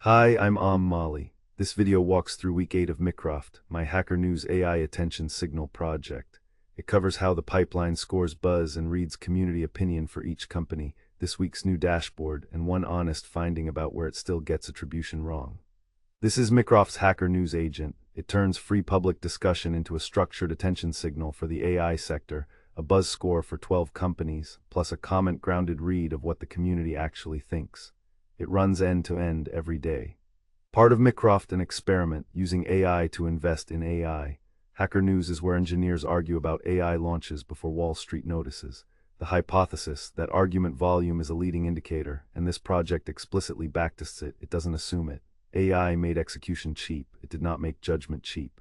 Hi, I'm Molly. This video walks through week 8 of Mycroft, my Hacker News AI attention signal project. It covers how the pipeline scores buzz and reads community opinion for each company, this week's new dashboard, and one honest finding about where it still gets attribution wrong. This is Mycroft's Hacker News agent. It turns free public discussion into a structured attention signal for the AI sector, a buzz score for 12 companies, plus a comment-grounded read of what the community actually thinks. It runs end-to-end every day. Part of Mycroft, an experiment using AI to invest in AI. Hacker News is where engineers argue about AI launches before Wall Street notices. The hypothesis that argument volume is a leading indicator, and this project explicitly backtests it. It doesn't assume it. AI made execution cheap. It did not make judgment cheap.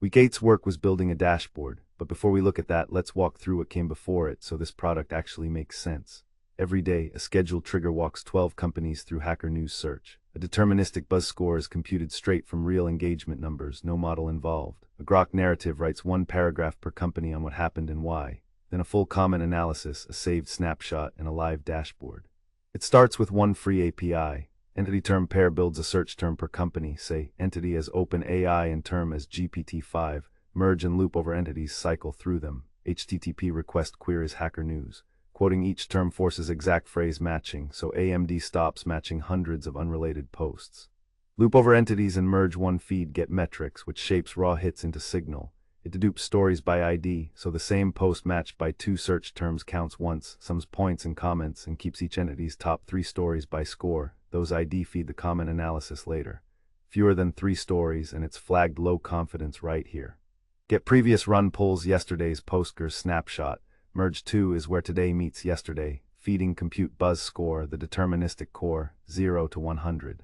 Week 8's work was building a dashboard, but before we look at that, let's walk through what came before it so this product actually makes sense. Every day, a scheduled trigger walks 12 companies through Hacker News search. A deterministic buzz score is computed straight from real engagement numbers, no model involved. A Groq narrative writes one paragraph per company on what happened and why. Then a full comment analysis, a saved snapshot, and a live dashboard. It starts with one free API. Entity term pair builds a search term per company, say entity as OpenAI and term as GPT-5. Merge and loop over entities, cycle through them. HTTP request queries Hacker News. Quoting each term forces exact phrase matching, so AMD stops matching hundreds of unrelated posts. Loop over entities and merge one feed, get metrics, which shapes raw hits into signal. It dedupes stories by ID, so the same post matched by two search terms counts once, sums points and comments, and keeps each entity's top 3 stories by score. Those ID feed the comment analysis later. Fewer than 3 stories, and it's flagged low confidence right here. Get previous run pulls yesterday's postgres snapshot. Merge 2 is where today meets yesterday, feeding compute buzz score, the deterministic core, 0 to 100.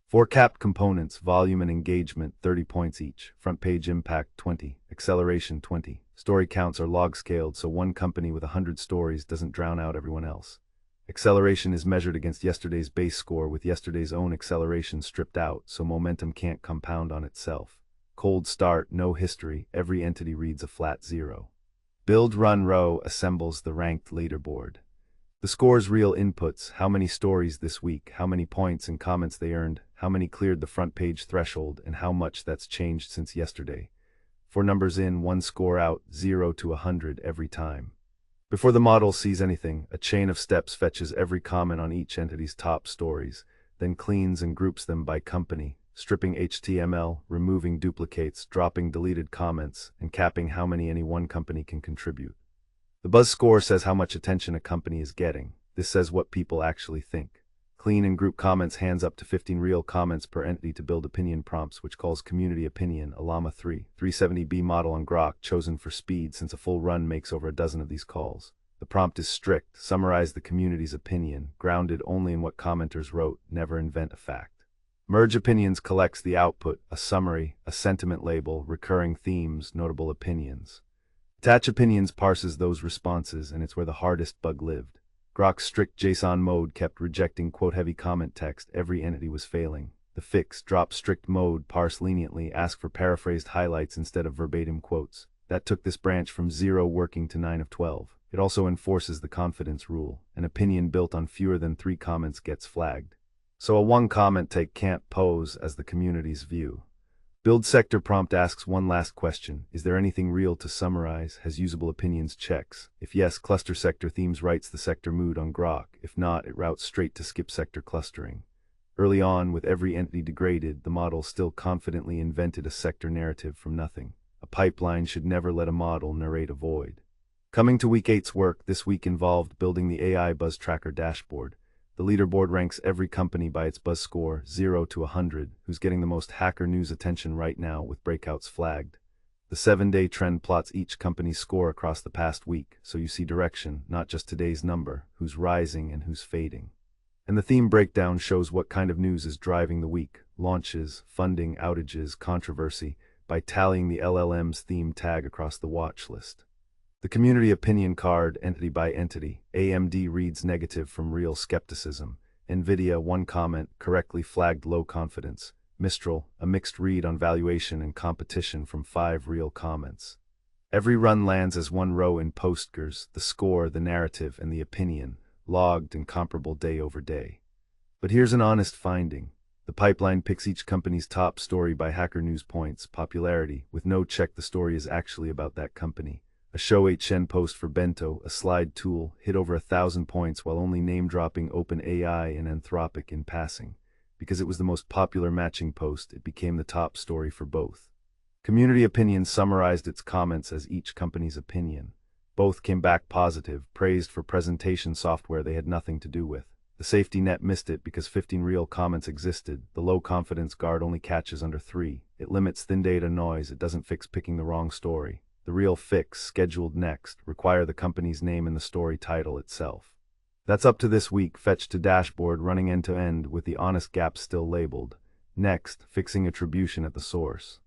4 capped components, volume and engagement, 30 points each, front page impact 20, acceleration 20. Story counts are log scaled, so one company with 100 stories doesn't drown out everyone else. Acceleration is measured against yesterday's base score with yesterday's own acceleration stripped out, so momentum can't compound on itself. Cold start, no history, every entity reads a flat 0. Build run row assembles the ranked leaderboard. The score's real inputs, how many stories this week, how many points and comments they earned, how many cleared the front page threshold, and how much that's changed since yesterday. 4 numbers in, 1 score out, 0 to 100 every time. Before the model sees anything, a chain of steps fetches every comment on each entity's top stories, then cleans and groups them by company, stripping HTML, removing duplicates, dropping deleted comments, and capping how many any one company can contribute. The buzz score says how much attention a company is getting. This says what people actually think. Clean and group comments hands up to 15 real comments per entity to build opinion prompts, which calls community opinion, a Llama 370B model on Groq, chosen for speed since a full run makes over a dozen of these calls. The prompt is strict, summarize the community's opinion, grounded only in what commenters wrote, never invent a fact. Merge opinions collects the output, a summary, a sentiment label, recurring themes, notable opinions. Attach opinions parses those responses, and it's where the hardest bug lived. Groq's strict JSON mode kept rejecting quote-heavy comment text. Every entity was failing. The fix, drop strict mode, parse leniently, ask for paraphrased highlights instead of verbatim quotes. That took this branch from 0 working to 9 of 12. It also enforces the confidence rule. An opinion built on fewer than 3 comments gets flagged. So a 1 comment take can't pose as the community's view. Build sector prompt asks one last question. Is there anything real to summarize? Has usable opinions checks? If yes, cluster sector themes writes the sector mood on Groq. If not, it routes straight to skip sector clustering. Early on, with every entity degraded, the model still confidently invented a sector narrative from nothing. A pipeline should never let a model narrate a void. Coming to week 8's work, this week involved building the AI Buzz Tracker dashboard. The leaderboard ranks every company by its buzz score, 0 to 100, who's getting the most Hacker News attention right now with breakouts flagged. The 7-day trend plots each company's score across the past week, so you see direction, not just today's number, who's rising and who's fading. And the theme breakdown shows what kind of news is driving the week: launches, funding, outages, controversy, by tallying the LLM's theme tag across the watch list. The community opinion card, entity by entity. AMD reads negative from real skepticism. NVIDIA, 1 comment, correctly flagged low confidence. Mistral, a mixed read on valuation and competition from 5 real comments. Every run lands as 1 row in postgres, the score, the narrative, and the opinion, logged and comparable day over day. But here's an honest finding. The pipeline picks each company's top story by Hacker News points, popularity, with no check the story is actually about that company. A Show HN post for Bento, a slide tool, hit over 1,000 points while only name-dropping OpenAI and Anthropic in passing. Because it was the most popular matching post, it became the top story for both. Community Opinion summarized its comments as each company's opinion. Both came back positive, praised for presentation software they had nothing to do with. The safety net missed it because 15 real comments existed. The low confidence guard only catches under 3. It limits thin data noise. It doesn't fix picking the wrong story. The real fix, scheduled next, require the company's name in the story title itself. That's up to this week. Fetch to dashboard running end to end with the honest gaps still labeled. Next, fixing attribution at the source.